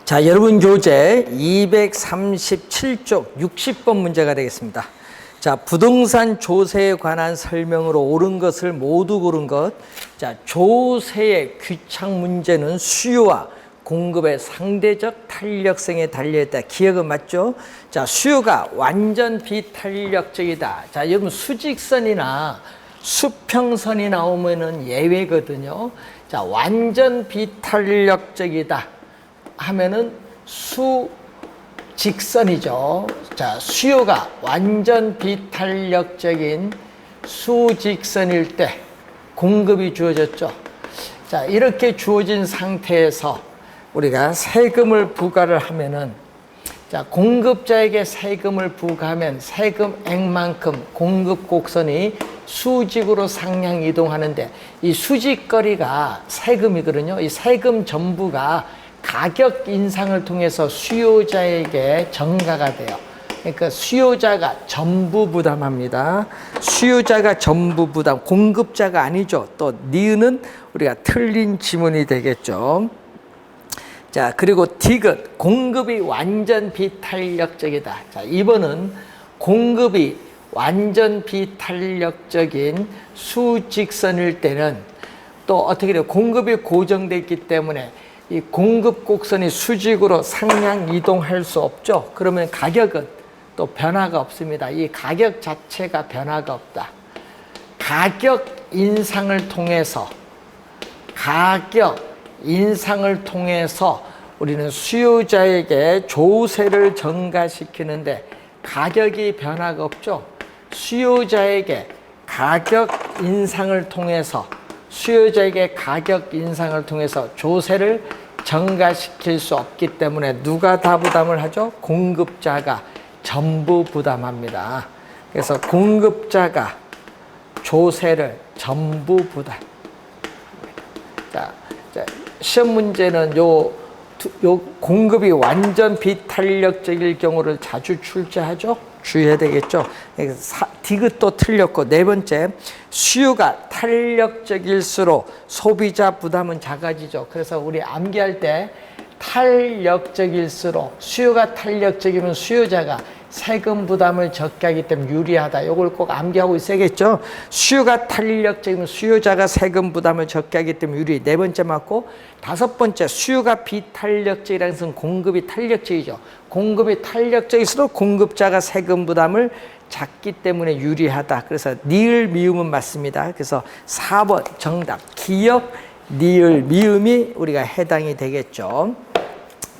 자, 여러분 교재 237쪽 60번 문제가 되겠습니다. 자, 부동산 조세에 관한 설명으로 옳은 것을 모두 고른 것. 자, 조세의 귀착 문제는 수요와 공급의 상대적 탄력성에 달려있다. 기억은 맞죠? 자, 수요가 완전 비탄력적이다. 자, 여러분 수직선이나 수평선이 나오면은 예외거든요. 자, 완전 비탄력적이다 하면은 수직선이죠. 자, 수요가 완전 비탄력적인 수직선일 때 공급이 주어졌죠. 자, 이렇게 주어진 상태에서 우리가 세금을 부과를 하면은, 자, 공급자에게 세금을 부과하면 세금액만큼 공급 곡선이 수직으로 상향 이동하는데, 이 수직거리가 세금이거든요. 이 세금 전부가 가격 인상을 통해서 수요자에게 전가가 돼요. 그러니까 수요자가 전부 부담합니다. 수요자가 전부 부담, 공급자가 아니죠. 또 니은은 우리가 틀린 지문이 되겠죠. 자, 그리고 디귿, 공급이 완전 비탄력적이다. 자, 2번은 공급이 완전 비탄력적인 수직선일 때는 또 어떻게 돼요? 공급이 고정되어 있기 때문에 이 공급 곡선이 수직으로 상향 이동할 수 없죠. 그러면 가격은 또 변화가 없습니다. 이 가격 자체가 변화가 없다. 가격 인상을 통해서 우리는 수요자에게 조세를 전가시키는데 가격이 변화가 없죠. 수요자에게 가격 인상을 통해서 조세를 전가시킬 수 없기 때문에 누가 다 부담을 하죠? 공급자가 전부 부담합니다. 그래서 공급자가 조세를 전부 부담. 자, 시험 문제는 요 공급이 완전 비탄력적일 경우를 자주 출제하죠. 주의해야 되겠죠. 디귿도 틀렸고, 네 번째, 수요가 탄력적일수록 소비자 부담은 작아지죠. 그래서 우리 암기할 때 수요가 탄력적이면 수요자가 세금 부담을 적게 하기 때문에 유리하다. 이걸 꼭 암기하고 있어야겠죠. 수요가 탄력적이면 수요자가 세금 부담을 적게 하기 때문에 유리. 네 번째 맞고, 다섯 번째, 수요가 비탄력적이라는 것은 공급이 탄력적이죠. 공급이 탄력적일수록 공급자가 세금 부담을 작기 때문에 유리하다. 그래서 니을 미음은 맞습니다. 그래서 4번 정답, 기역 니을 미음이 우리가 해당이 되겠죠.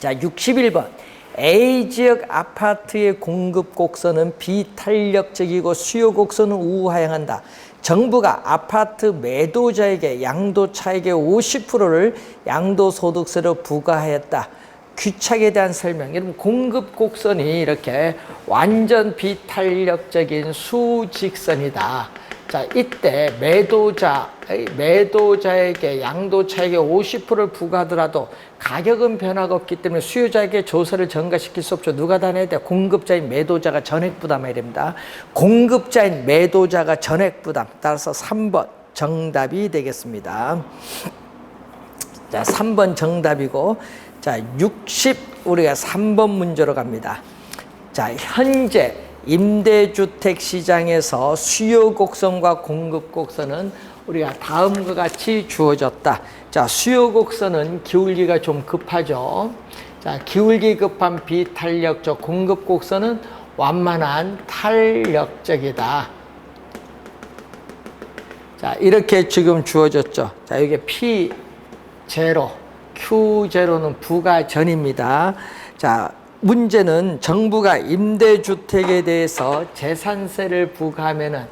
자, 61번. A 지역 아파트의 공급 곡선은 비탄력적이고 수요 곡선은 우하향한다. 정부가 아파트 매도자에게 양도차익의 50%를 양도소득세로 부과하였다. 귀착에 대한 설명. 여러분, 공급 곡선이 이렇게 완전 비탄력적인 수직선이다. 자, 이때 매도자에게 양도차익의 50%를 부과하더라도 가격은 변화가 없기 때문에 수요자에게 조세를 전가시킬 수 없죠. 누가 다 내야 돼? 공급자인 매도자가 전액 부담해야 됩니다. 공급자인 매도자가 전액 부담. 따라서 3번 정답이 되겠습니다. 자, 3번 정답이고, 자, 우리가 3번 문제로 갑니다. 자, 현재 임대주택 시장에서 수요 곡선과 공급 곡선은 우리가 다음과 같이 주어졌다. 자, 수요 곡선은 기울기가 좀 급하죠. 자, 기울기 급한 비탄력적, 공급 곡선은 완만한 탄력적이다. 자, 이렇게 지금 주어졌죠. 자, 이게 P0, Q0는 부과 전입니다. 자, 문제는 정부가 임대주택에 대해서 재산세를 부과하면은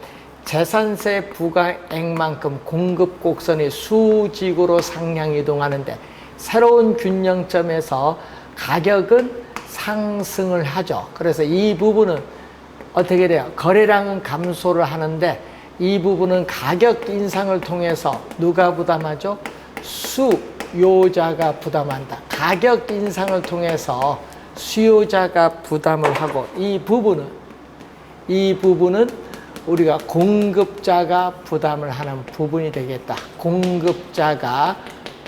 재산세 부과액만큼 공급 곡선이 수직으로 상향 이동하는데, 새로운 균형점에서 가격은 상승을 하죠. 그래서 이 부분은 어떻게 돼요? 거래량은 감소를 하는데 이 부분은 가격 인상을 통해서 누가 부담하죠? 수요자가 부담한다. 가격 인상을 통해서 수요자가 부담을 하고, 이 부분은 우리가 공급자가 부담을 하는 부분이 되겠다. 공급자가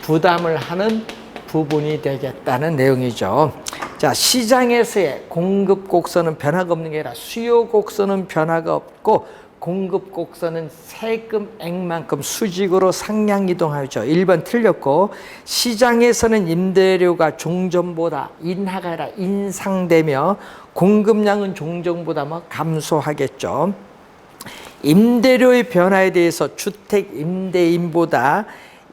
부담을 하는 부분이 되겠다는 내용이죠. 자, 시장에서의 공급 곡선은 변화가 없는 게 아니라 수요 곡선은 변화가 없고 공급 곡선은 세금액만큼 수직으로 상향 이동하죠. 1번 틀렸고, 시장에서는 임대료가 종전보다 인하가 아니라 인상되며 공급량은 종전보다 감소하겠죠. 임대료의 변화에 대해서 주택 임대인보다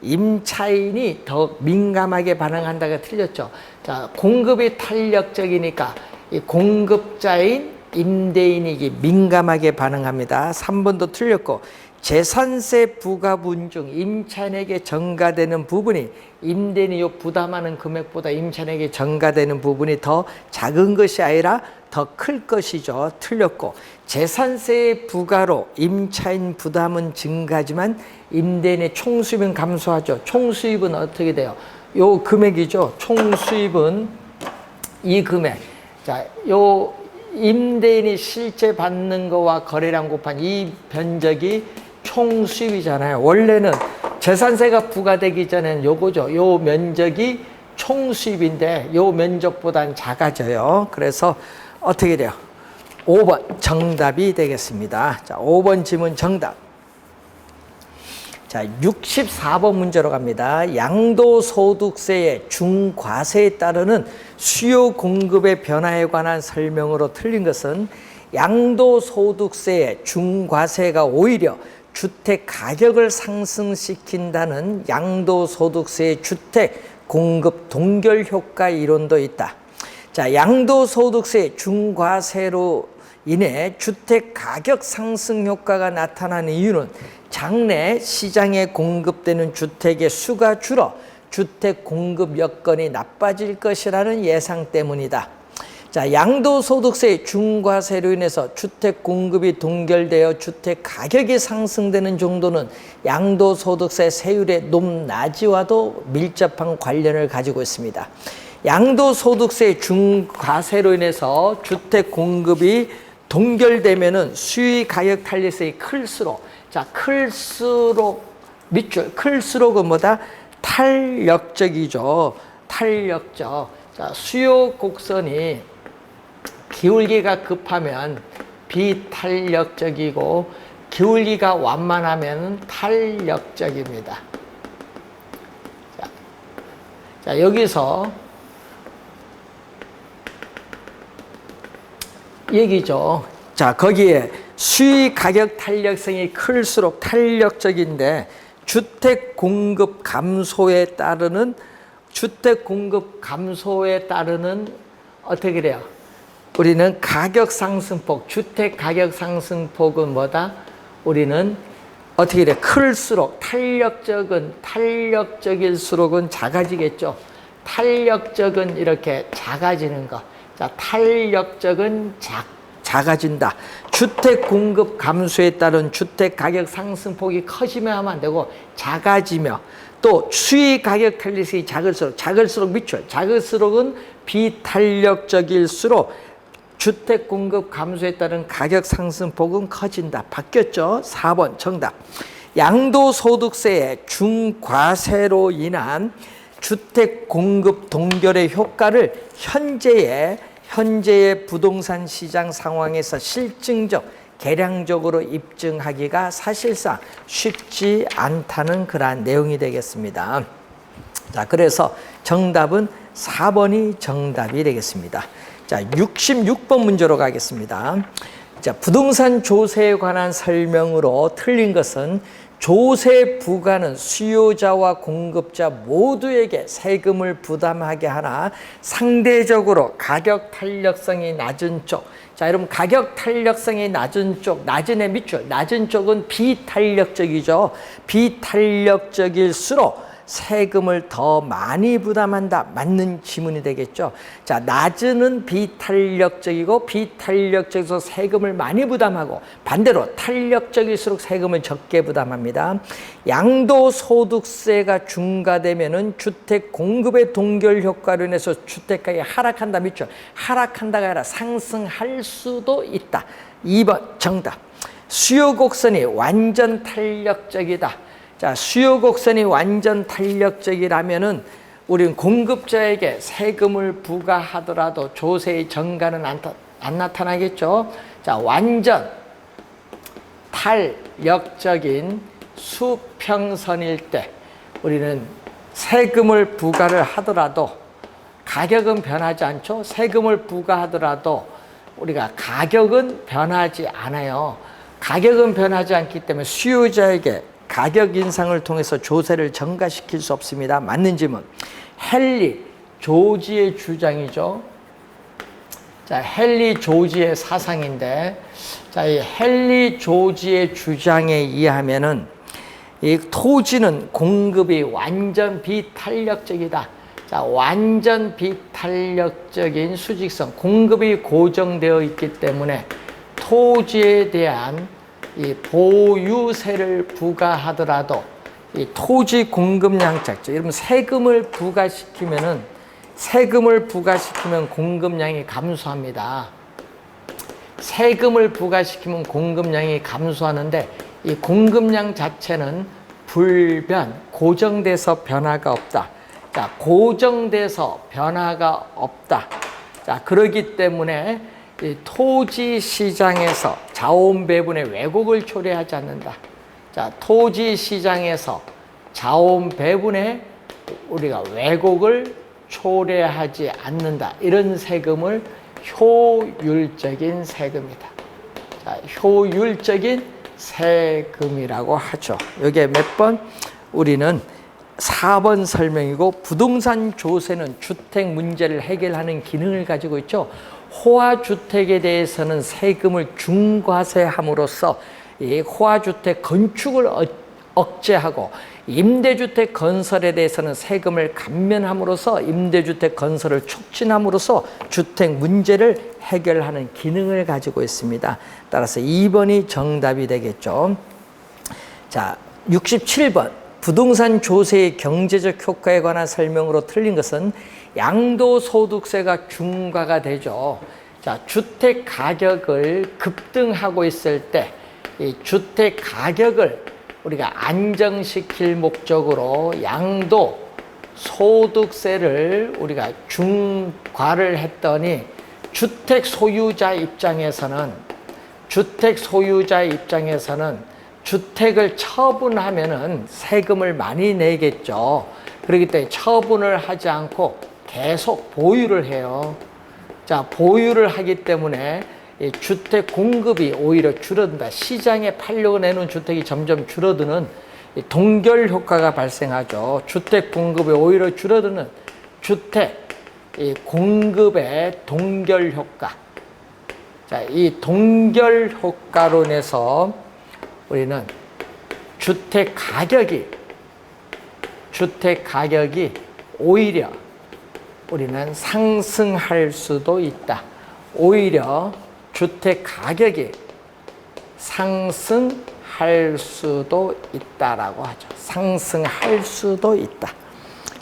임차인이 더 민감하게 반응한다가 틀렸죠. 자, 공급이 탄력적이니까 이 공급자인 임대인이 민감하게 반응합니다. 3번도 틀렸고, 재산세 부과분 중 임차인에게 전가되는 부분이 임대인이 부담하는 금액보다 임차인에게 전가되는 부분이 더 작은 것이 아니라 더 클 것이죠. 틀렸고, 재산세 부과로 임차인 부담은 증가하지만 임대인의 총수입은 감소하죠. 총수입은 어떻게 돼요? 요 금액이죠. 총수입은 이 금액. 자, 요 임대인이 실제 받는 거와 거래량 곱한 이 변적이 총수입이잖아요. 원래는 재산세가 부과되기 전에는 요거죠. 요 면적이 총수입인데 요 면적보다는 작아져요. 그래서 어떻게 돼요? 5번 정답이 되겠습니다. 자, 5번 지문 정답. 자, 64번 문제로 갑니다. 양도소득세의 중과세에 따르는 수요 공급의 변화에 관한 설명으로 틀린 것은 양도소득세의 중과세가 오히려 주택 가격을 상승시킨다는 양도소득세의 주택 공급 동결 효과 이론도 있다. 자, 양도소득세 중과세로 인해 주택 가격 상승 효과가 나타나는 이유는 장래 시장에 공급되는 주택의 수가 줄어 주택 공급 여건이 나빠질 것이라는 예상 때문이다. 자, 양도소득세 중과세로 인해서 주택 공급이 동결되어 주택 가격이 상승되는 정도는 양도소득세 세율의 높낮이와도 밀접한 관련을 가지고 있습니다. 양도소득세 중과세로 인해서 주택 공급이 동결되면은 수의 가격 탄력성이 클수록, 자, 클수록 밑줄, 클수록은 뭐다? 탄력적이죠. 탄력적. 자, 수요 곡선이 기울기가 급하면 비탄력적이고 기울기가 완만하면 탄력적입니다. 자, 여기서 얘기죠. 자, 거기에 수의 가격 탄력성이 클수록 탄력적인데 주택 공급 감소에 따르는 어떻게 그래요? 우리는 가격 상승폭, 주택 가격 상승폭은 뭐다? 우리는 어떻게 돼? 클수록 탄력적일수록은 작아지겠죠. 탄력적은 이렇게 작아지는 거. 자, 탄력적은 작아진다. 주택 공급 감소에 따른 주택 가격 상승폭이 커지면 하면 안 되고 작아지며 또 수의 가격 탄력성이 작을수록 밑줄, 작을수록은 비탄력적일수록 주택 공급 감소에 따른 가격 상승폭은 커진다. 바뀌었죠? 4번 정답. 양도소득세의 중과세로 인한 주택 공급 동결의 효과를 현재의 부동산 시장 상황에서 실증적, 계량적으로 입증하기가 사실상 쉽지 않다는 그러한 내용이 되겠습니다. 자, 그래서 정답은 4번이 정답이 되겠습니다. 자, 66번 문제로 가겠습니다. 자, 부동산 조세에 관한 설명으로 틀린 것은 조세 부과는 수요자와 공급자 모두에게 세금을 부담하게 하나 상대적으로 가격 탄력성이 낮은 쪽. 자, 여러분, 가격 탄력성이 낮은 쪽, 낮은 애 밑줄, 낮은 쪽은 비탄력적이죠. 비탄력적일수록 세금을 더 많이 부담한다. 맞는 지문이 되겠죠. 자, 낮은은 비탄력적이고 비탄력적에서 세금을 많이 부담하고 반대로 탄력적일수록 세금을 적게 부담합니다. 양도소득세가 중과되면은 주택 공급의 동결 효과로 인해서 주택 가격이 하락한다. 밑줄. 하락한다가 아니라 상승할 수도 있다. 2번 정답. 수요 곡선이 완전 탄력적이다. 자, 수요 곡선이 완전 탄력적이라면은 우리는 공급자에게 세금을 부과하더라도 조세의 증가는 안 나타나겠죠. 자, 완전 탄력적인 수평선일 때 우리는 세금을 부과를 하더라도 가격은 변하지 않죠. 세금을 부과하더라도 우리가 가격은 변하지 않아요. 가격은 변하지 않기 때문에 수요자에게 가격 인상을 통해서 조세를 증가시킬 수 없습니다. 맞는 질문. 헨리 조지의 주장이죠. 자, 헨리 조지의 사상인데, 자, 이 헨리 조지의 주장에 의하면은 이 토지는 공급이 완전 비탄력적이다. 자, 완전 비탄력적인 수직성, 공급이 고정되어 있기 때문에 토지에 대한 이 보유세를 부과하더라도 이 토지 공급량 작죠. 여러분 세금을 부과시키면 공급량이 감소합니다. 세금을 부과시키면 공급량이 감소하는데 이 공급량 자체는 불변, 고정돼서 변화가 없다. 자, 고정돼서 변화가 없다. 자, 그렇기 때문에 이 토지 시장에서 자원 배분의 왜곡을 초래하지 않는다. 자, 토지 시장에서 자원 배분에 우리가 왜곡을 초래하지 않는다. 이런 세금을 효율적인 세금이다. 자, 효율적인 세금이라고 하죠. 여기에 몇 번? 우리는 4번 설명이고, 부동산 조세는 주택 문제를 해결하는 기능을 가지고 있죠. 호화주택에 대해서는 세금을 중과세함으로써 이 호화주택 건축을 억제하고, 임대주택 건설에 대해서는 세금을 감면함으로써 임대주택 건설을 촉진함으로써 주택 문제를 해결하는 기능을 가지고 있습니다. 따라서 2번이 정답이 되겠죠. 자, 67번. 부동산 조세의 경제적 효과에 관한 설명으로 틀린 것은 양도소득세가 중과가 되죠. 자, 주택 가격을 급등하고 있을 때 이 주택 가격을 우리가 안정시킬 목적으로 양도소득세를 우리가 중과를 했더니 주택 소유자 입장에서는 주택을 처분하면은 세금을 많이 내겠죠. 그렇기 때문에 처분을 하지 않고 계속 보유를 해요. 자, 보유를 하기 때문에 이 주택 공급이 오히려 줄어든다. 시장에 팔려고 내놓은 주택이 점점 줄어드는 이 동결 효과가 발생하죠. 주택 공급이 오히려 줄어드는 주택 이 공급의 동결 효과. 자, 이 동결 효과로 인해서 우리는 주택 가격이 오히려 우리는 상승할 수도 있다. 오히려 주택 가격이 상승할 수도 있다라고 하죠. 상승할 수도 있다.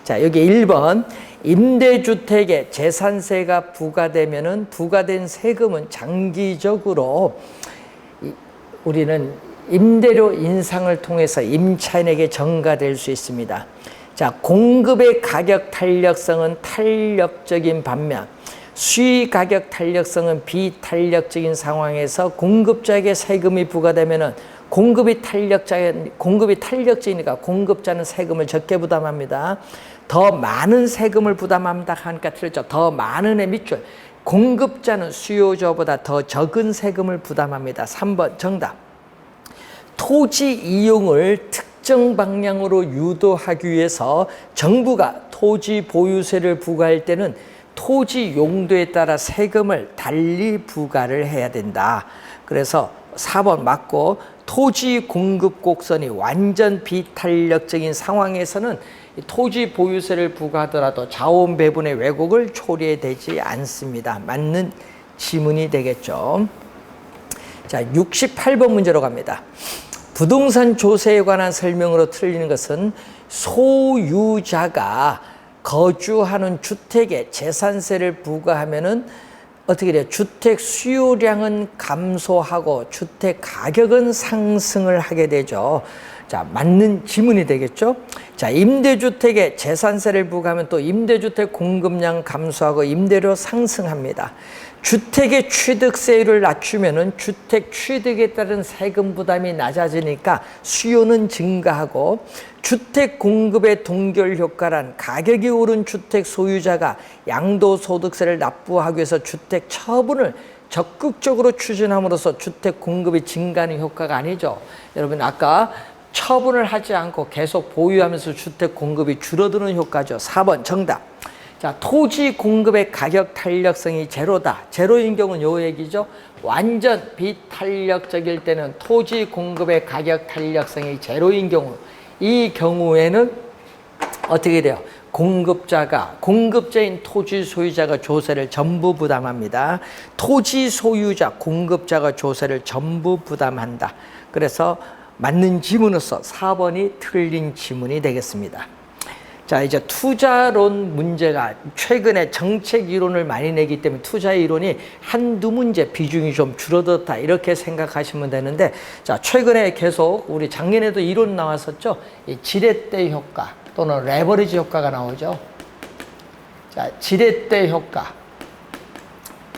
자, 여기 1번. 임대주택에 재산세가 부과되면은 부과된 세금은 장기적으로 우리는 임대료 인상을 통해서 임차인에게 전가될 수 있습니다. 자, 공급의 가격 탄력성은 탄력적인 반면 수의 가격 탄력성은 비탄력적인 상황에서 공급자에게 세금이 부과되면은 공급이 탄력적이니까 공급자는 세금을 적게 부담합니다. 더 많은 세금을 부담합니다 하니까 틀렸죠. 더 많은의 밑줄. 공급자는 수요자보다 더 적은 세금을 부담합니다. 3번 정답. 토지 이용을 특정 방향으로 유도하기 위해서 정부가 토지 보유세를 부과할 때는 토지 용도에 따라 세금을 달리 부과를 해야 된다. 그래서 4번 맞고, 토지 공급 곡선이 완전 비탄력적인 상황에서는 토지 보유세를 부과하더라도 자원 배분의 왜곡을 초래되지 않습니다. 맞는 지문이 되겠죠. 자, 68번 문제로 갑니다. 부동산 조세에 관한 설명으로 틀리는 것은 소유자가 거주하는 주택에 재산세를 부과하면은 어떻게 돼요? 주택 수요량은 감소하고 주택 가격은 상승을 하게 되죠. 자, 맞는 지문이 되겠죠. 자, 임대주택에 재산세를 부과하면 또 임대주택 공급량 감소하고 임대료 상승합니다. 주택의 취득세율을 낮추면은 주택 취득에 따른 세금 부담이 낮아지니까 수요는 증가하고 주택 공급의 동결 효과란 가격이 오른 주택 소유자가 양도소득세를 납부하기 위해서 주택 처분을 적극적으로 추진함으로써 주택 공급이 증가하는 효과가 아니죠. 여러분 아까 처분을 하지 않고 계속 보유하면서 주택 공급이 줄어드는 효과죠. 4번 정답. 자, 토지 공급의 가격 탄력성이 제로다. 제로인 경우는 요 얘기죠. 완전 비탄력적일 때는 토지 공급의 가격 탄력성이 제로인 경우, 이 경우에는 어떻게 돼요? 공급자인 토지 소유자가 조세를 전부 부담합니다. 토지 소유자, 공급자가 조세를 전부 부담한다. 그래서 맞는 지문으로서 4번이 틀린 지문이 되겠습니다. 자, 이제 투자론 문제가 최근에 정책 이론을 많이 내기 때문에 투자 이론이 한두 문제 비중이 좀 줄어들었다 이렇게 생각하시면 되는데, 자, 최근에 계속 우리 작년에도 이론 나왔었죠. 이 지렛대 효과 또는 레버리지 효과가 나오죠. 자, 지렛대 효과.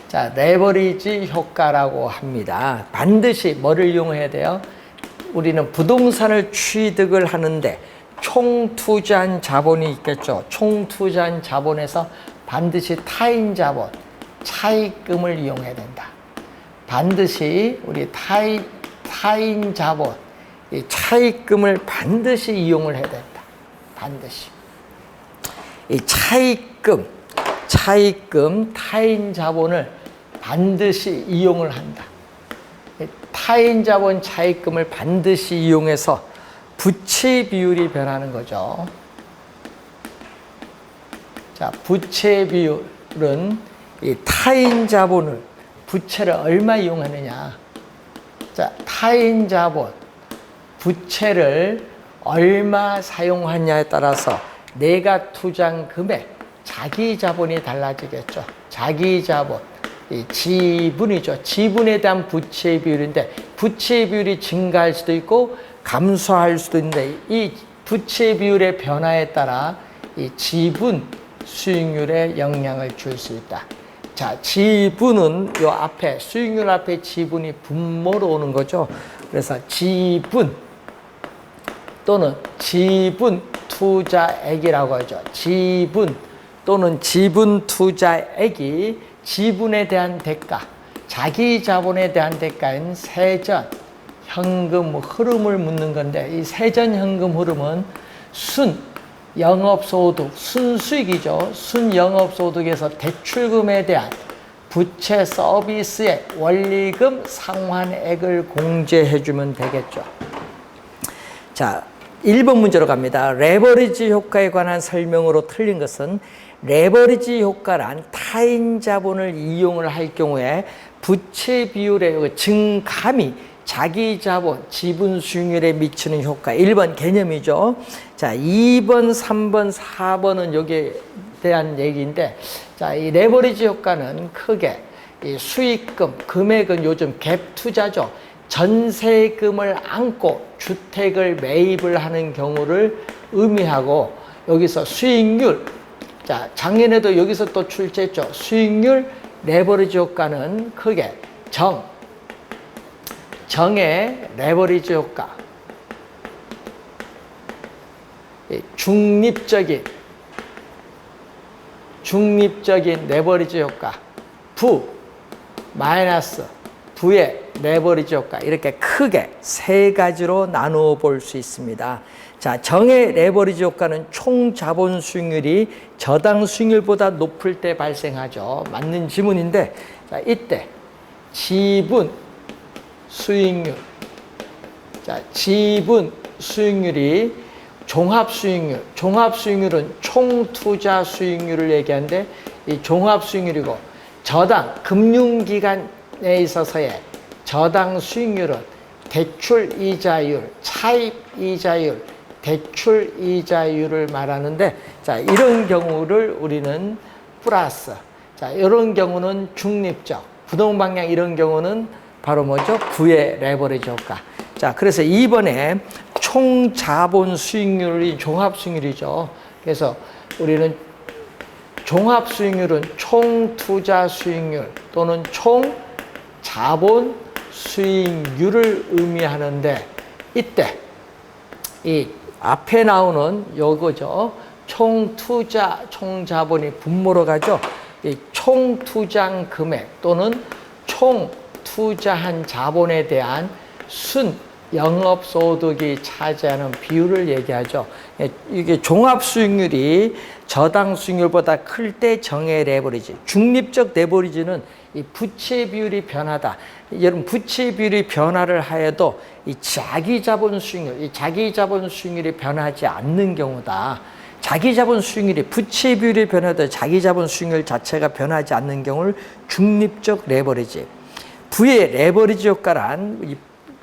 자, 레버리지 효과라고 합니다. 반드시 뭐를 이용해야 돼요? 우리는 부동산을 취득을 하는데 총 투자한 자본이 있겠죠. 총 투자한 자본에서 반드시 타인 자본, 차입금을 이용해야 된다. 반드시 우리 타인 자본, 이 차입금을 반드시 이용을 해야 된다. 반드시. 이 차입금, 타인 자본을 반드시 이용을 한다. 타인 자본 차입금을 반드시 이용해서 부채 비율이 변하는 거죠. 자, 부채 비율은 이 타인 자본을, 부채를 얼마 이용하느냐. 자, 타인 자본, 부채를 얼마 사용하냐에 따라서 내가 투자한 금액, 자기 자본이 달라지겠죠. 자기 자본. 이 지분이죠. 지분에 대한 부채 비율인데 부채 비율이 증가할 수도 있고 감소할 수도 있는데 이 부채 비율의 변화에 따라 이 지분 수익률에 영향을 줄 수 있다. 자, 지분은 요 앞에 수익률 앞에 지분이 분모로 오는 거죠. 그래서 지분 또는 지분 투자액이라고 하죠. 지분 또는 지분 투자액이 지분에 대한 대가, 자기 자본에 대한 대가인 세전, 현금 흐름을 묻는 건데 이 세전 현금 흐름은 영업소득, 순수익이죠. 영업소득에서 대출금에 대한 부채 서비스의 원리금 상환액을 공제해주면 되겠죠. 자, 1번 문제로 갑니다. 레버리지 효과에 관한 설명으로 틀린 것은 레버리지 효과란 타인 자본을 이용을 할 경우에 부채 비율의 증감이 자기 자본, 지분 수익률에 미치는 효과. 1번 개념이죠. 자, 2번, 3번, 4번은 여기에 대한 얘기인데, 자, 이 레버리지 효과는 크게 이 수익금, 금액은 요즘 갭 투자죠. 전세금을 안고 주택을 매입을 하는 경우를 의미하고, 여기서 수익률, 자, 작년에도 여기서 또 출제했죠. 수익률 레버리지 효과는 크게 정의 레버리지 효과, 중립적인 레버리지 효과, 부의 레버리지 효과, 이렇게 크게 세 가지로 나누어 볼 수 있습니다. 자, 정의 레버리지 효과는 총 자본 수익률이 저당 수익률보다 높을 때 발생하죠. 맞는 지문인데, 자, 이때 지분 수익률, 자, 지분 수익률이 종합수익률은 총 투자 수익률을 얘기하는데 이 종합수익률이고, 저당 금융기관에 있어서의 저당 수익률은 대출 이자율, 차입 이자율, 대출 이자율을 말하는데, 자, 이런 경우를 우리는 플러스, 자, 이런 경우는 중립적, 부동 방향, 이런 경우는 바로 뭐죠? 부의 레버리지 효과. 자, 그래서 2번에 총 자본 수익률이 종합 수익률이죠. 그래서 우리는 종합 수익률은 총 투자 수익률 또는 총 자본 수익률을 의미하는데, 이때 이 앞에 나오는 요거죠. 총 투자, 총 자본이 분모로 가죠. 이 총 투자한 금액 또는 총 투자한 자본에 대한 순 영업소득이 차지하는 비율을 얘기하죠. 이게 종합수익률이 저당 수익률보다 클 때 정의 레버리지, 중립적 레버리지는 이 부채 비율이 변하다. 여러분, 부채 비율이 변화를 하여도 이 자기 자본 수익률, 이 자기 자본 수익률이 변하지 않는 경우다. 자기 자본 수익률이 부채 비율이 변해도 자기 자본 수익률 자체가 변하지 않는 경우를 중립적 레버리지. 부의 레버리지 효과란 이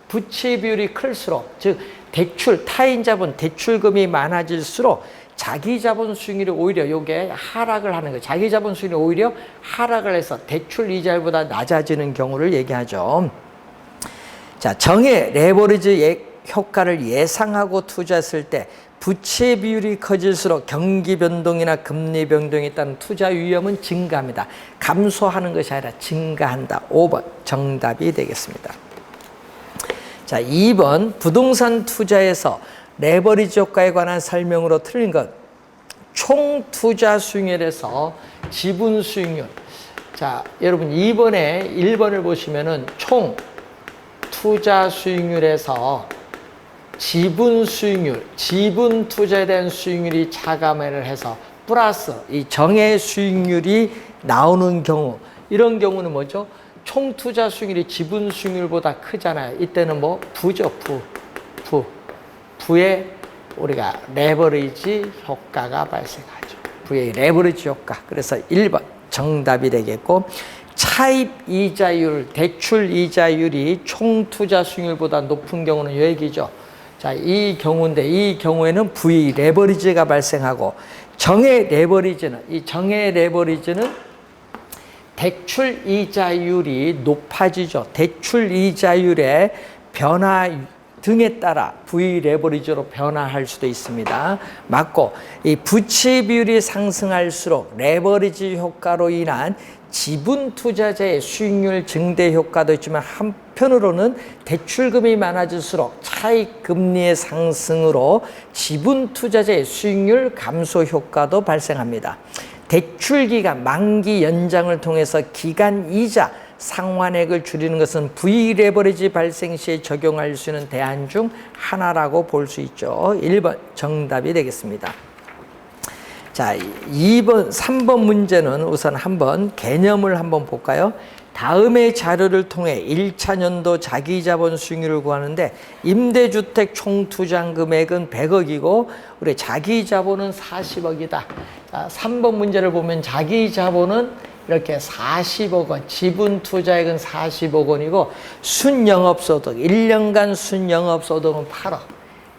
부채 비율이 클수록, 즉 대출, 타인 자본, 대출금이 많아질수록 자기 자본 수익률이 오히려 요게 하락을 하는 거예요. 자기 자본 수익률이 오히려 하락을 해서 대출 이자율보다 낮아지는 경우를 얘기하죠. 자, 정의 레버리지 효과를 예상하고 투자했을 때 부채 비율이 커질수록 경기 변동이나 금리 변동에 따른 투자 위험은 증가합니다. 감소하는 것이 아니라 증가한다. 5번 정답이 되겠습니다. 자, 2번 부동산 투자에서 레버리지 효과에 관한 설명으로 틀린 것. 총 투자 수익률에서 지분 수익률. 자, 여러분 2번에 1번을 보시면은 총 투자 수익률에서 지분 수익률, 지분 투자에 대한 수익률이 차감을 해서 플러스 이 정의 수익률이 나오는 경우, 이런 경우는 뭐죠? 총 투자 수익률이 지분 수익률보다 크잖아요. 이때는 뭐 부죠, 부의 우리가 레버리지 효과가 발생하죠. 부의 레버리지 효과. 그래서 1번 정답이 되겠고, 차입 이자율, 대출 이자율이 총 투자 수익률보다 높은 경우는 요 얘기죠. 자, 이 경우인데, 이 경우에는 부의 레버리지가 발생하고, 정의 레버리지는, 이 정의 레버리지는 대출 이자율이 높아지죠. 대출 이자율의 변화 등에 따라 부의 레버리지로 변화할 수도 있습니다. 맞고, 이 부채 비율이 상승할수록 레버리지 효과로 인한 지분 투자자의 수익률 증대 효과도 있지만, 한편으로는 대출금이 많아질수록 차익 금리의 상승으로 지분 투자자의 수익률 감소 효과도 발생합니다. 대출 기간 만기 연장을 통해서 기간 이자 상환액을 줄이는 것은 부의 레버리지 발생 시에 적용할 수 있는 대안 중 하나라고 볼 수 있죠. 1번 정답이 되겠습니다. 자, 3번 문제는 우선 한번 개념을 한번 볼까요? 다음의 자료를 통해 1차 연도 자기자본 수익률을 구하는데, 임대주택 총투자 금액은 100억이고 우리 자기자본은 40억이다. 자, 3번 문제를 보면 자기자본은 이렇게 40억 원, 지분 투자액은 40억 원이고 순영업소득, 1년간 순영업소득은 8억.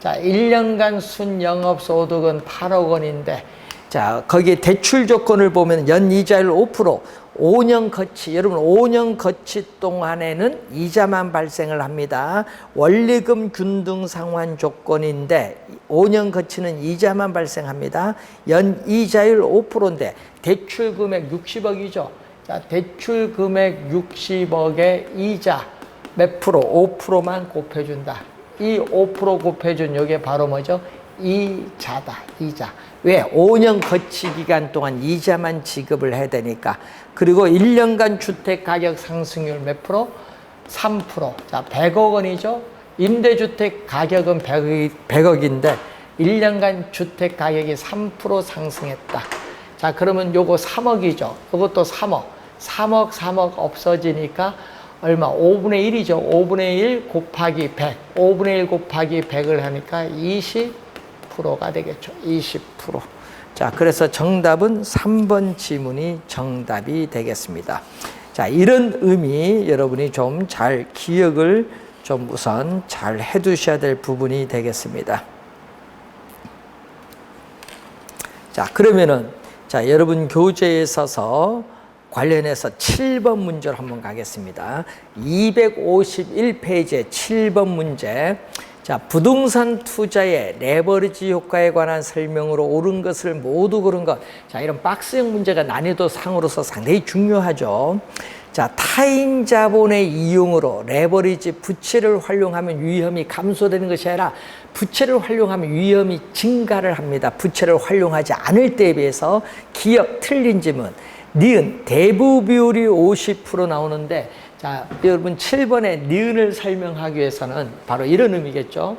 자, 1년간 순영업소득은 8억 원인데, 자, 거기에 대출 조건을 보면 연이자율 5%, 5년 거치, 여러분 5년 거치 동안에는 이자만 발생을 합니다. 원리금 균등 상환 조건인데 5년 거치는 이자만 발생합니다. 연이자율 5%인데 대출 금액 60억이죠. 자, 대출 금액 60억에 이자 몇 프로? 5%만 곱해준다. 이 5% 곱해준 이게 바로 뭐죠? 이자다. 이자. 왜? 5년 거치 기간 동안 이자만 지급을 해야 되니까. 그리고 1년간 주택 가격 상승률 몇 프로? 3%. 자, 100억 원이죠. 임대주택 가격은 100억인데 1년간 주택 가격이 3% 상승했다. 자, 그러면 요거 3억이죠. 요것도 3억. 3억 없어지니까 얼마? 5분의 1이죠. 5분의 1 곱하기 100. 5분의 1 곱하기 100을 하니까 20%가 되겠죠. 20%. 자, 그래서 정답은 3번 지문이 정답이 되겠습니다. 자, 이런 의미 여러분이 좀 잘 기억을 좀 우선 잘 해두셔야 될 부분이 되겠습니다. 자, 그러면은 자, 여러분 교재에 있어서 관련해서 7번 문제로 한번 가겠습니다. 251페이지에 7번 문제. 자, 자, 부동산 투자의 레버리지 효과에 관한 설명으로 옳은 것을 모두 고른 것. 자, 이런 박스형 문제가 난이도 상으로서 상당히 중요하죠. 자, 타인 자본의 이용으로 레버리지 부채를 활용하면 위험이 감소되는 것이 아니라 부채를 활용하면 위험이 증가를 합니다. 부채를 활용하지 않을 때에 비해서. 기억 틀린 지문. 니은 대부 비율이 50% 나오는데, 자, 여러분 7번의 니은을 설명하기 위해서는 바로 이런 의미겠죠.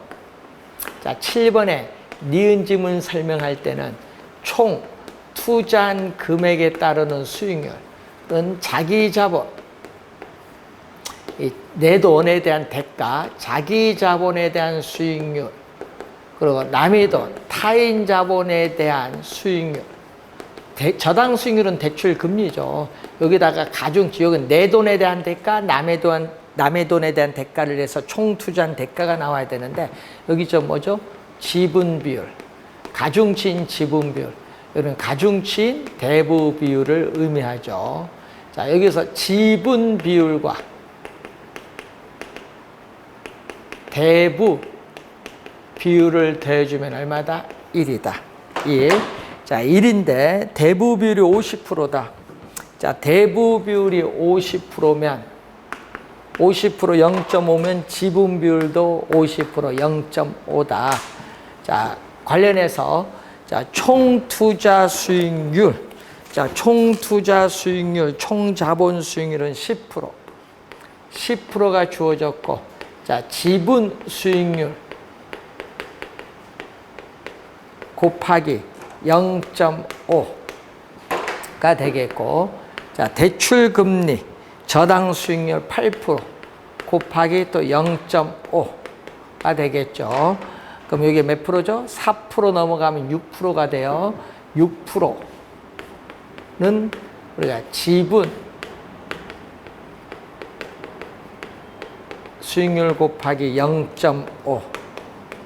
자, 7번의 니은 지문 설명할 때는 총 투자한 금액에 따르는 수익률, 자기 자본, 내 돈에 대한 대가, 자기 자본에 대한 수익률, 그리고 남의 돈, 타인 자본에 대한 수익률. 저당 수익률은 대출 금리죠. 여기다가 가중 지역은 내 돈에 대한 대가, 남의 돈에 대한 대가를 해서 총 투자한 대가가 나와야 되는데, 여기 뭐죠? 지분 비율, 가중치인 지분 비율. 이런 가중치인 대부 비율을 의미하죠. 자, 여기서 지분 비율과 대부 비율을 더해주면 얼마다? 1이다. 1. 자, 1인데 대부 비율이 50%다. 자, 대부 비율이 50%면 50% 0.5면 지분 비율도 50% 0.5다. 자, 관련해서 자, 총 투자 수익률. 자, 총 투자 수익률, 총 자본 수익률은 10%. 10%가 주어졌고, 자, 지분 수익률 곱하기 0.5가 되겠고, 자, 대출 금리, 저당 수익률 8% 곱하기 또 0.5가 되겠죠. 그럼 이게 몇 프로죠? 4% 넘어가면 6%가 돼요. 6%는 우리가 지분 수익률 곱하기 0.5.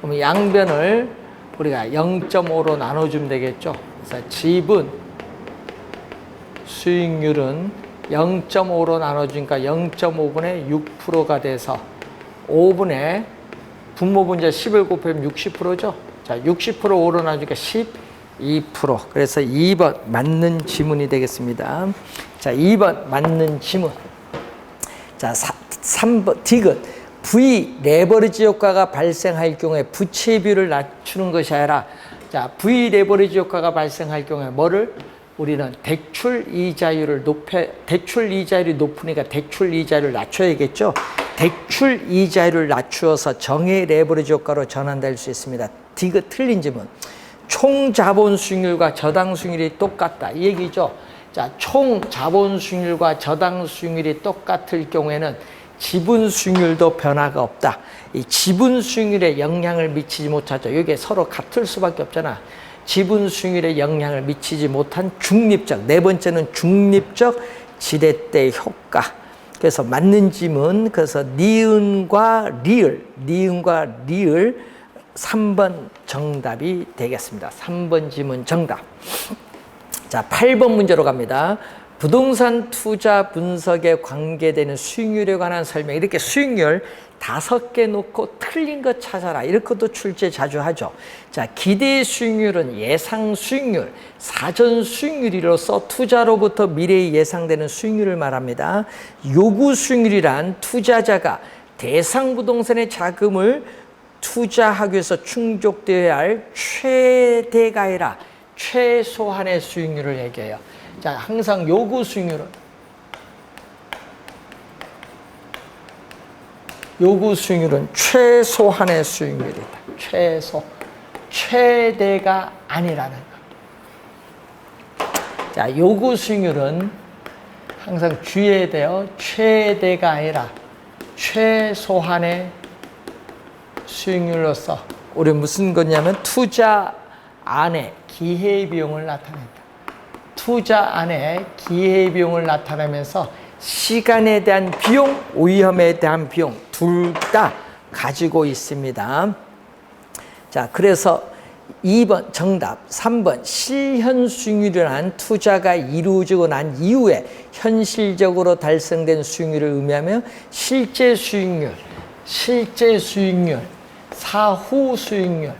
그럼 양변을 우리가 0.5로 나눠주면 되겠죠. 그래서 지분 수익률은 0.5로 나눠주니까 0.5분의 6%가 돼서 5분의 분모분자 10을 곱하면 60%죠. 자, 60% 5로 나누니까 12%. 그래서 2번 맞는 지문이 되겠습니다. 자, 2번 맞는 지문. 자, 3번 디귿. V 레버리지 효과가 발생할 경우에 부채 비율을 낮추는 것이 아니라, 자, V 레버리지 효과가 발생할 경우에 뭐를? 우리는 대출 이자율이 높으니까 대출 이자율을 낮춰야겠죠. 대출 이자율을 낮추어서 정의 레버리지 효과로 전환될 수 있습니다. 디귿 틀린 지문. 총 자본 수익률과 저당 수익률이 똑같다, 이 얘기죠. 자, 총 자본 수익률과 저당 수익률이 똑같을 경우에는 지분 수익률도 변화가 없다. 이 지분 수익률에 영향을 미치지 못하죠. 이게 서로 같을 수밖에 없잖아. 지분 수익률에 영향을 미치지 못한 중립적, 네 번째는 중립적 지렛대 효과. 그래서 맞는 지문, 그래서 니은과 리을 3번 정답이 되겠습니다. 3번 지문 정답. 자, 8번 문제로 갑니다. 부동산 투자 분석에 관계되는 수익률에 관한 설명. 이렇게 수익률 5개 놓고 틀린 것 찾아라, 이렇게 것도 출제 자주 하죠. 자, 기대 수익률은 예상 수익률, 사전 수익률이로서 투자로부터 미래에 예상되는 수익률을 말합니다. 요구 수익률이란 투자자가 대상 부동산의 자금을 투자하기 위해서 충족되어야 할 최대가 아니라 최소한의 수익률을 얘기해요. 자, 항상 요구 수익률은 최소한의 수익률이다. 최대가 아니라는 거. 자, 요구 수익률은 항상 주의해야 돼요. 최대가 아니라 최소한의 수익률로서 우리 무슨 거냐면 투자 안에 기회비용을 나타낸다. 투자 안에 기회비용을 나타내면서 시간에 대한 비용, 위험에 대한 비용 둘 다 가지고 있습니다. 자, 그래서 2번 정답, 3번 실현 수익률이란 투자가 이루어지고 난 이후에 현실적으로 달성된 수익률을 의미하며 실제 수익률 사후 수익률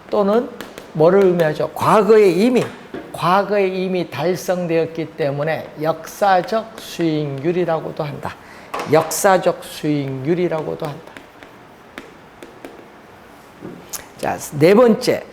또는 뭐를 의미하죠? 과거에 이미 달성되었기 때문에 역사적 수익률이라고도 한다. 역사적 수익률이라고도 한다. 자, 네 번째,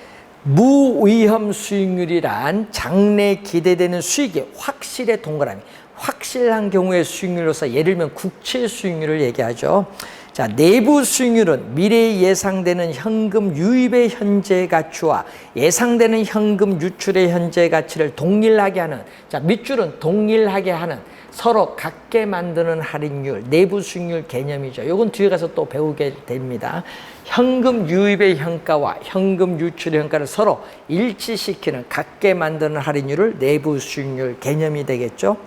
무위험 수익률이란 장래 기대되는 수익이 확실에 동그라미, 확실한 경우의 수익률로서 예를 들면 국채 수익률을 얘기하죠. 자, 내부 수익률은 미래에 예상되는 현금 유입의 현재 가치와 예상되는 현금 유출의 현재 가치를 동일하게 하는, 자, 밑줄은 동일하게 하는, 서로 같게 만드는 할인율, 내부 수익률 개념이죠. 이건 뒤에 가서 또 배우게 됩니다. 현금 유입의 현가와 현금 유출의 현가를 서로 일치시키는, 같게 만드는 할인율을 내부 수익률 개념이 되겠죠.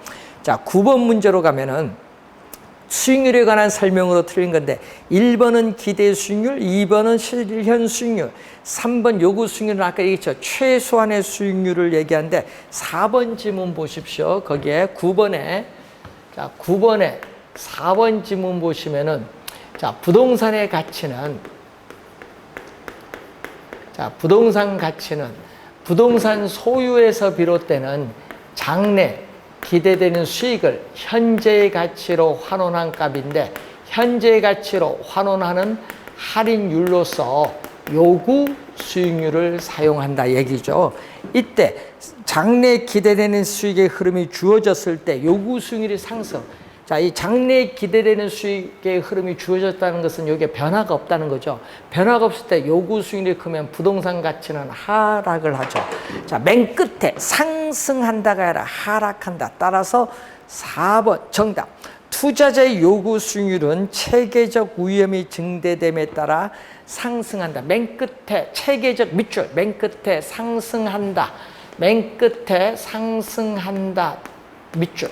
자, 9번 문제로 가면은 수익률에 관한 설명으로 틀린 건데 1번은 기대 수익률, 2번은 실현 수익률, 3번 요구 수익률은 아까 얘기했죠. 최소한의 수익률을 얘기하는데 4번 지문 보십시오. 거기에 9번에 4번 지문 보시면은 자, 부동산 가치는 부동산 소유에서 비롯되는 장래 기대되는 수익을 현재의 가치로 환원한 값인데 현재의 가치로 환원하는 할인율로서 요구 수익률을 사용한다 얘기죠. 이때 장래 기대되는 수익의 흐름이 주어졌을 때 요구 수익률이 상승. 자, 이 장래 기대되는 수익의 흐름이 주어졌다는 것은 여기에 변화가 없다는 거죠. 변화가 없을 때 요구 수익률이 크면 부동산 가치는 하락을 하죠. 자, 맨 끝에 상승한다가 아니라 하락한다. 따라서 4번 정답. 투자자의 요구 수익률은 체계적 위험이 증대됨에 따라 상승한다. 맨 끝에 체계적 밑줄, 맨 끝에 상승한다. 맨 끝에 상승한다. 밑줄.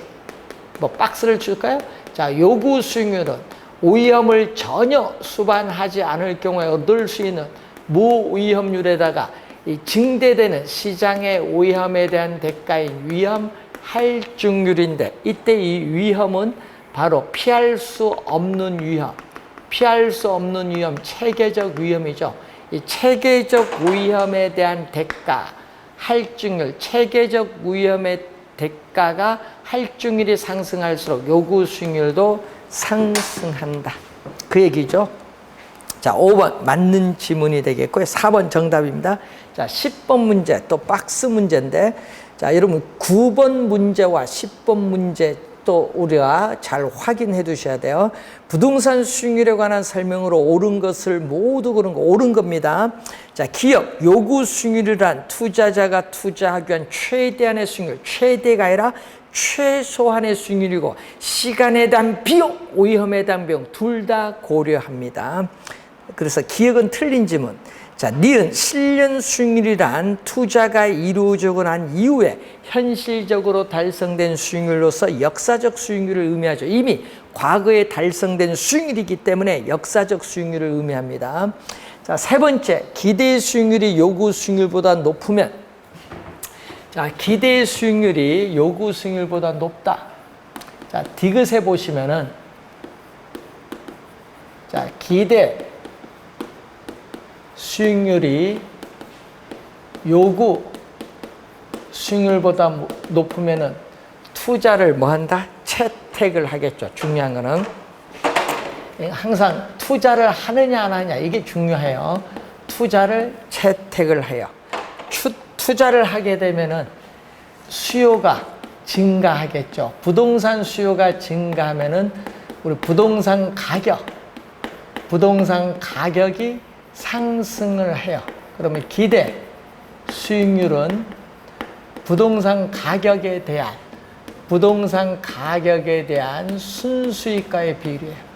뭐 박스를 줄까요? 자, 요구 수익률은 위험을 전혀 수반하지 않을 경우에 얻을 수 있는 무위험률에다가 이 증대되는 시장의 위험에 대한 대가인 위험 할증률인데 이때 이 위험은 바로 피할 수 없는 위험, 체계적 위험이죠. 이 체계적 위험에 대한 대가, 할증률, 체계적 위험의 대가가 할증률이 상승할수록 요구 수익률도 상승한다. 그 얘기죠. 자, 5번 맞는 지문이 되겠고요. 4번 정답입니다. 자, 10번 문제 또 박스 문제인데 자, 여러분 9번 문제와 10번 문제 또 우리가 잘 확인해 두셔야 돼요. 부동산 수익률에 관한 설명으로 옳은 것을 모두 그런 거 옳은 겁니다. 자, 기업 요구 수익률이란 투자자가 투자하기 위한 최대한의 수익률, 최대가 아니라 최소한의 수익률이고 시간에 대한 비용, 위험에 대한 비용 둘 다 고려합니다. 그래서 기억은 틀린 지문. 자, 니은 실현 수익률이란 투자가 이루어지고 난 이후에 현실적으로 달성된 수익률로서 역사적 수익률을 의미하죠. 이미 과거에 달성된 수익률이기 때문에 역사적 수익률을 의미합니다. 자, 세 번째, 기대 수익률이 요구 수익률보다 높으면 자, 기대 수익률이 요구 수익률보다 높다. 자, 디귿에 보시면은 자, 기대 수익률이 요구 수익률보다 높으면은 투자를 뭐 한다? 채택을 하겠죠. 중요한 거는 항상 투자를 하느냐 안 하느냐 이게 중요해요. 투자를 채택을 해요. 투자를 하게 되면은 수요가 증가하겠죠. 부동산 수요가 증가하면은 우리 부동산 가격이 상승을 해요. 그러면 기대 수익률은 부동산 가격에 대한 순수익과의 비율이에요.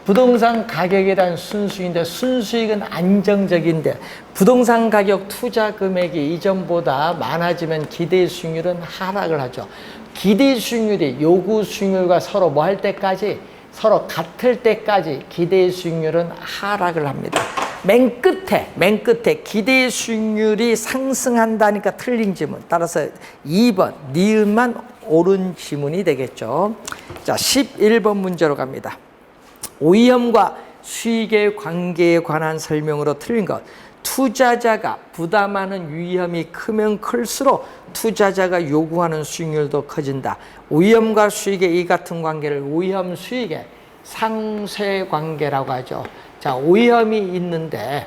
부동산 가격에 대한 순수익인데 순수익은 안정적인데 부동산 가격 투자 금액이 이전보다 많아지면 기대 수익률은 하락을 하죠. 기대 수익률이 요구 수익률과 서로 뭐 할 때까지 서로 같을 때까지 기대 수익률은 하락을 합니다. 맨 끝에 기대 수익률이 상승한다니까 틀린 지문. 따라서 2번 니은만 옳은 지문이 되겠죠. 자, 11번 문제로 갑니다. 위험과 수익의 관계에 관한 설명으로 틀린 것. 투자자가 부담하는 위험이 크면 클수록 투자자가 요구하는 수익률도 커진다. 위험과 수익의 이 같은 관계를 위험 수익의 상쇄 관계라고 하죠. 자, 위험이 있는데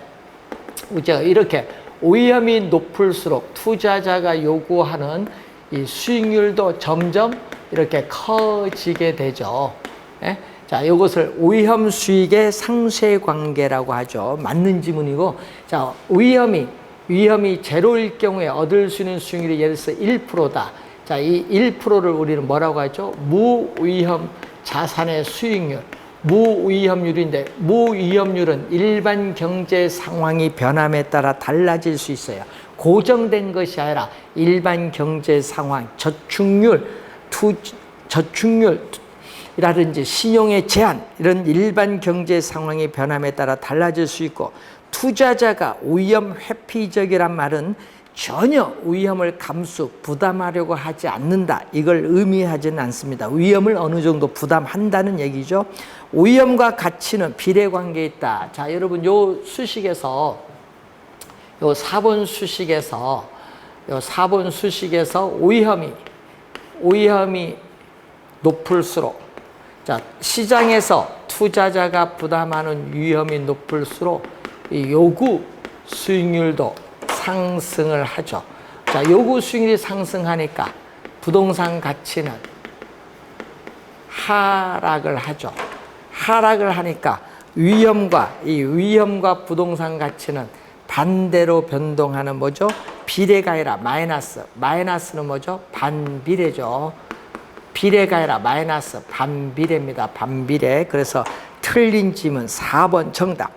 제가 이렇게 위험이 높을수록 투자자가 요구하는 이 수익률도 점점 이렇게 커지게 되죠. 예? 자, 이것을 위험 수익의 상쇄 관계라고 하죠. 맞는 지문이고, 자, 위험이 제로일 경우에 얻을 수 있는 수익률이 예를 들어서 1%다. 자, 이 1%를 우리는 뭐라고 하죠? 무위험 자산의 수익률. 무위험률인데, 무위험률은 일반 경제 상황이 변함에 따라 달라질 수 있어요. 고정된 것이 아니라 일반 경제 상황, 저축률이라든지 신용의 제한, 이런 일반 경제 상황의 변함에 따라 달라질 수 있고, 투자자가 위험 회피적이란 말은 전혀 위험을 부담하려고 하지 않는다. 이걸 의미하지는 않습니다. 위험을 어느 정도 부담한다는 얘기죠. 위험과 가치는 비례관계에 있다. 자, 여러분 요 수식에서 요 4번 수식에서 위험이 높을수록, 자, 시장에서 투자자가 부담하는 위험이 높을수록 이 요구 수익률도 상승을 하죠. 자, 요구 수익률이 상승하니까 부동산 가치는 하락을 하죠. 하락을 하니까 위험과 부동산 가치는 반대로 변동하는 뭐죠? 비례가 아니라 마이너스. 마이너스는 뭐죠? 반비례죠. 비례가 아니라 마이너스 반비례입니다. 반비례. 그래서 틀린 질문 4번 정답.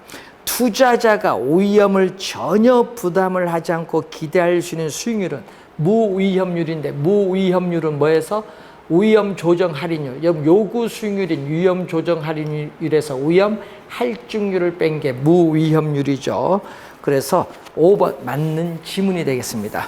투자자가 위험을 전혀 부담을 하지 않고 기대할 수 있는 수익률은 무위험률인데, 무위험률은 뭐에서? 위험 조정 할인율. 요구 수익률인 위험 조정 할인율에서 위험 할증률을 뺀 게 무위험률이죠. 그래서 5번 맞는 지문이 되겠습니다.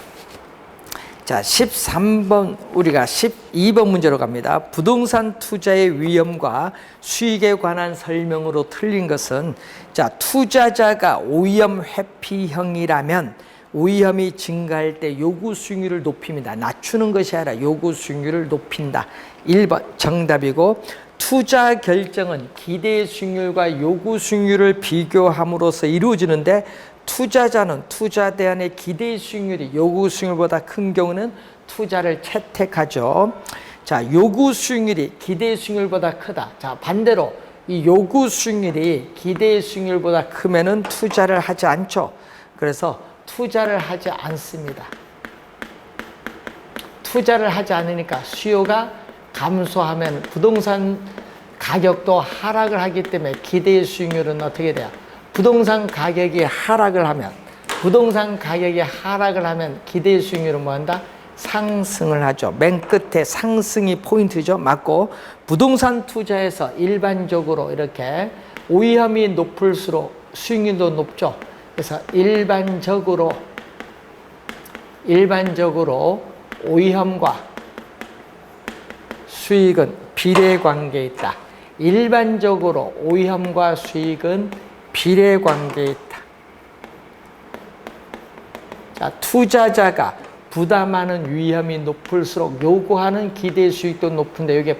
자, 13번, 우리가 12번 문제로 갑니다. 부동산 투자의 위험과 수익에 관한 설명으로 틀린 것은, 자, 투자자가 위험 회피형이라면 위험이 증가할 때 요구 수익률을 높입니다. 낮추는 것이 아니라 요구 수익률을 높인다. 1번 정답이고, 투자 결정은 기대 수익률과 요구 수익률을 비교함으로써 이루어지는데, 투자자는 투자 대안의 기대 수익률이 요구 수익률보다 큰 경우는 투자를 채택하죠. 자, 요구 수익률이 기대 수익률보다 크다. 자, 반대로 이 요구 수익률이 기대 수익률보다 크면은 투자를 하지 않죠. 그래서 투자를 하지 않습니다. 투자를 하지 않으니까 수요가 감소하면 부동산 가격도 하락을 하기 때문에 기대 수익률은 어떻게 돼요? 부동산 가격이 하락을 하면 기대 수익률은 뭐 한다? 상승을 하죠. 맨 끝에 상승이 포인트죠. 맞고, 부동산 투자에서 일반적으로 이렇게 위험이 높을수록 수익률도 높죠. 그래서 일반적으로 위험과 수익은 비례관계에 있다. 일반적으로 위험과 수익은 비례관계에 있다. 자, 투자자가 부담하는 위험이 높을수록 요구하는 기대 수익도 높은데, 이게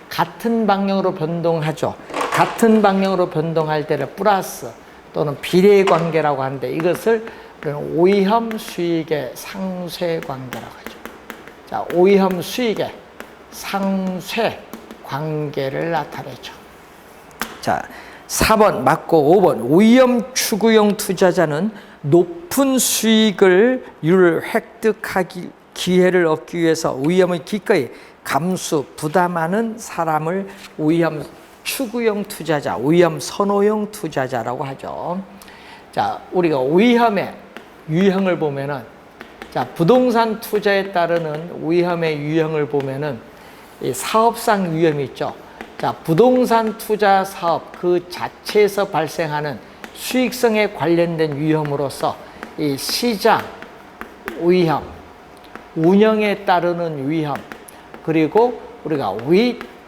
같은 방향으로 변동하죠. 같은 방향으로 변동할 때를 플러스 또는 비례관계라고 하는데, 이것을 위험 수익의 상쇄 관계라고 하죠. 자, 위험 수익의 상쇄 관계를 나타내죠. 자, 4번 맞고 5번. 위험 추구형 투자자는 높은 수익을 획득하기 기회를 얻기 위해서 위험을 기꺼이 부담하는 사람을 위험 추구형 투자자, 위험 선호형 투자자라고 하죠. 자, 우리가 위험의 유형을 보면은, 자, 부동산 투자에 따르는 위험의 유형을 보면은 이 사업상 위험이 있죠. 자, 부동산 투자 사업 그 자체에서 발생하는 수익성에 관련된 위험으로서 이 시장 위험, 운영에 따르는 위험, 그리고 우리가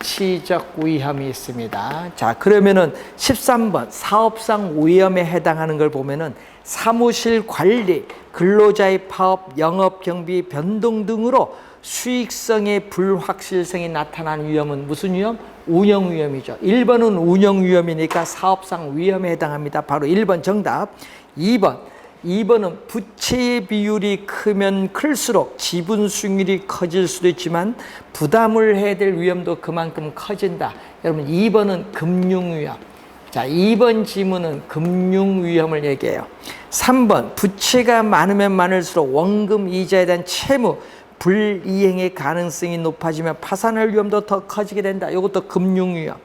정치적 위험이 있습니다. 자, 그러면은 13번 사업상 위험에 해당하는 걸 보면은 사무실 관리, 근로자의 파업, 영업 경비 변동 등으로 수익성의 불확실성이 나타나는 위험은 무슨 위험? 운영 위험이죠. 1번은 운영 위험이니까 사업상 위험에 해당합니다. 바로 1번 정답. 2번은 부채의 비율이 크면 클수록 지분 수익률이 커질 수도 있지만 부담을 해야 될 위험도 그만큼 커진다. 여러분 2번은 금융 위험. 자, 2번 지문은 금융 위험을 얘기해요. 3번 부채가 많으면 많을수록 원금 이자에 대한 채무 불이행의 가능성이 높아지면 파산할 위험도 더 커지게 된다. 이것도 금융 위험.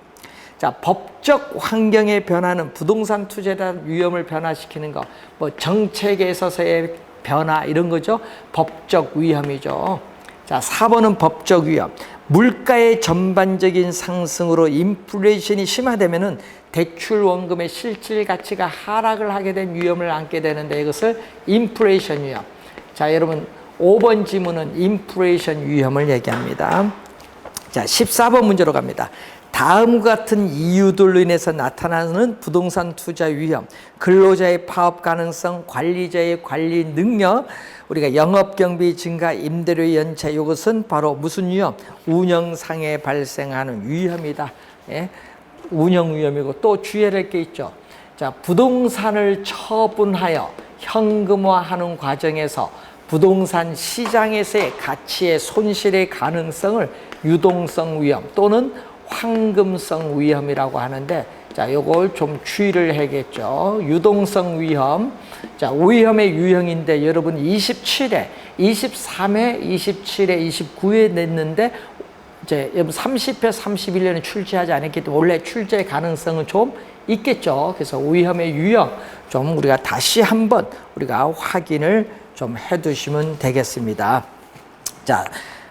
자, 법적 환경의 변화는 부동산 투자에 대한 위험을 변화시키는 거, 뭐 정책에 있어서의 변화 이런 거죠. 법적 위험이죠. 자, 4번은 법적 위험. 물가의 전반적인 상승으로 인플레이션이 심화되면은 대출 원금의 실질 가치가 하락을 하게 된 위험을 안게 되는데 이것을 인플레이션 위험. 자, 여러분 5번 지문은 인플레이션 위험을 얘기합니다. 자, 14번 문제로 갑니다. 다음과 같은 이유들로 인해서 나타나는 부동산 투자 위험, 근로자의 파업 가능성, 관리자의 관리 능력, 우리가 영업경비 증가, 임대료 연체, 이것은 바로 무슨 위험? 운영상에 발생하는 위험이다. 예? 운영 위험이고 또 주의해야 할 게 있죠. 자, 부동산을 처분하여 현금화하는 과정에서 부동산 시장에서의 가치의 손실의 가능성을 유동성 위험 또는 황금성 위험이라고 하는데, 자, 요걸 좀 주의를 해야겠죠. 유동성 위험. 자, 위험의 유형인데 여러분 27회, 23회, 27회, 29회 냈는데 이제 여러분 30회, 31년에 출제하지 않았기 때문에 원래 출제 가능성은 좀 있겠죠. 그래서 위험의 유형 좀 우리가 다시 한번 우리가 확인을 좀 해두시면 되겠습니다. 자,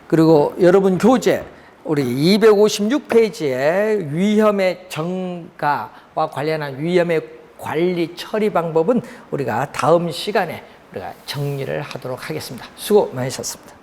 그리고 여러분 교재 우리 256페이지에 위험의 정가와 관련한 위험의 관리 처리 방법은 우리가 다음 시간에 우리가 정리를 하도록 하겠습니다. 수고 많으셨습니다.